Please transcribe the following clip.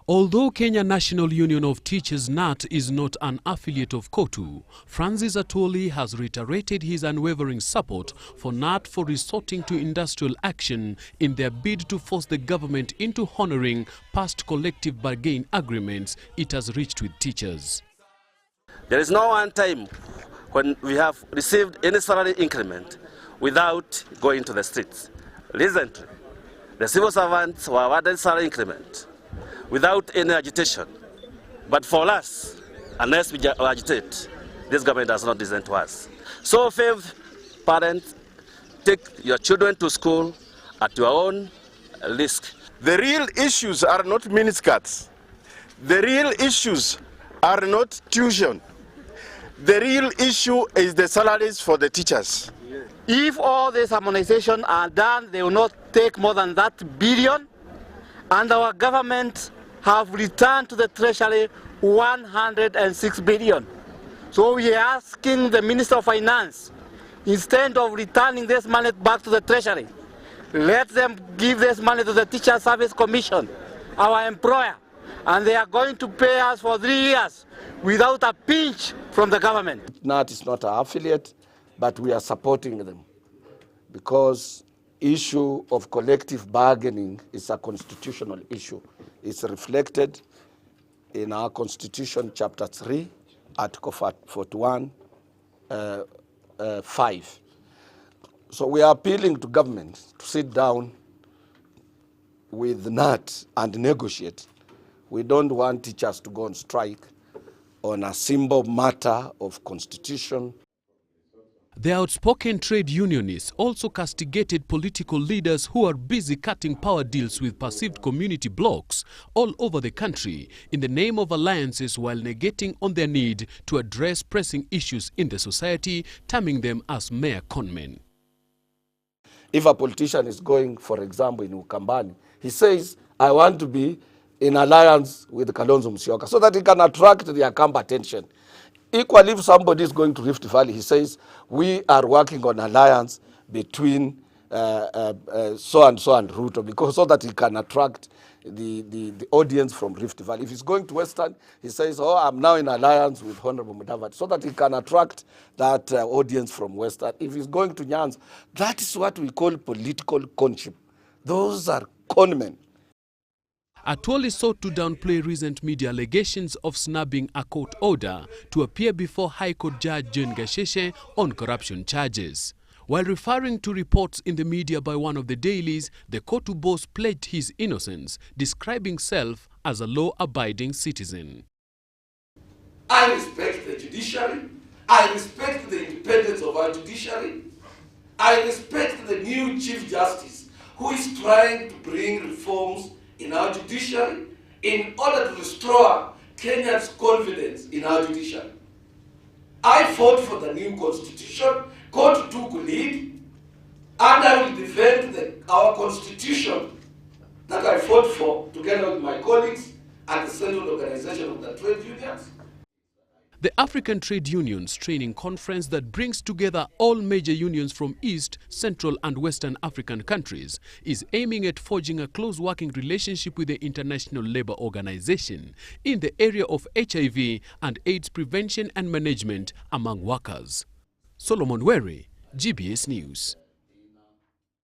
Although Kenya National Union of Teachers (NAT) is not an affiliate of COTU, Francis Atwoli has reiterated his unwavering support for NAT for resorting to industrial action in their bid to force the government into honoring past collective bargain agreements it has reached with teachers. There is no one time when we have received any salary increment without going to the streets. Recently, the civil servants were awarded salary increment without any agitation. But for us, unless we agitate, this government does not listen to us. So, parents, take your children to school at your own risk. The real issues are not miniskirts. The real issues are not tuition. The real issue is the salaries for the teachers. If all this harmonization are done, they will not take more than that billion, and our government have returned to the treasury 106 billion. So we are asking the Minister of Finance, instead of returning this money back to the treasury, let them give this money to the Teacher Service Commission, our employer, and they are going to pay us for 3 years without a pinch from the government. NAT is not an affiliate, but we are supporting them because issue of collective bargaining is a constitutional issue. It's reflected in our Constitution, Chapter 3, Article 41, 5. So we are appealing to government to sit down with NAT and negotiate. We don't want teachers to go on strike on a simple matter of constitution. The outspoken trade unionists also castigated political leaders who are busy cutting power deals with perceived community blocs all over the country in the name of alliances, while negating on their need to address pressing issues in the society, terming them as mere conmen. If a politician is going, for example, in Ukambani, he says, I want to be in alliance with Kalonzo Musyoka so that he can attract their camp attention. Equally, if somebody is going to Rift Valley, he says, we are working on alliance between so and Ruto, because so that he can attract the audience from Rift Valley. If he's going to Western, he says, oh, I'm now in alliance with Honorable Mudavadi, so that he can attract that audience from Western. If he's going to Nyanza, that is what we call political conship. Those are conmen. Atwoli sought to downplay recent media allegations of snubbing a court order to appear before High Court Judge Jane Gasheshe on corruption charges. While referring to reports in the media by one of the dailies, the COTU boss pledged his innocence, describing himself as a law-abiding citizen. I respect the judiciary. I respect the independence of our judiciary. I respect the new Chief Justice who is trying to bring reforms in our judiciary in order to restore Kenya's confidence in our judiciary. I fought for the new constitution. COTU took lead, and I will defend our constitution that I fought for together with my colleagues at the Central Organization of the Trade Unions. The African Trade Unions Training Conference that brings together all major unions from East, Central and Western African countries is aiming at forging a close working relationship with the International Labour Organization in the area of HIV and AIDS prevention and management among workers. Solomon Were, GBS News.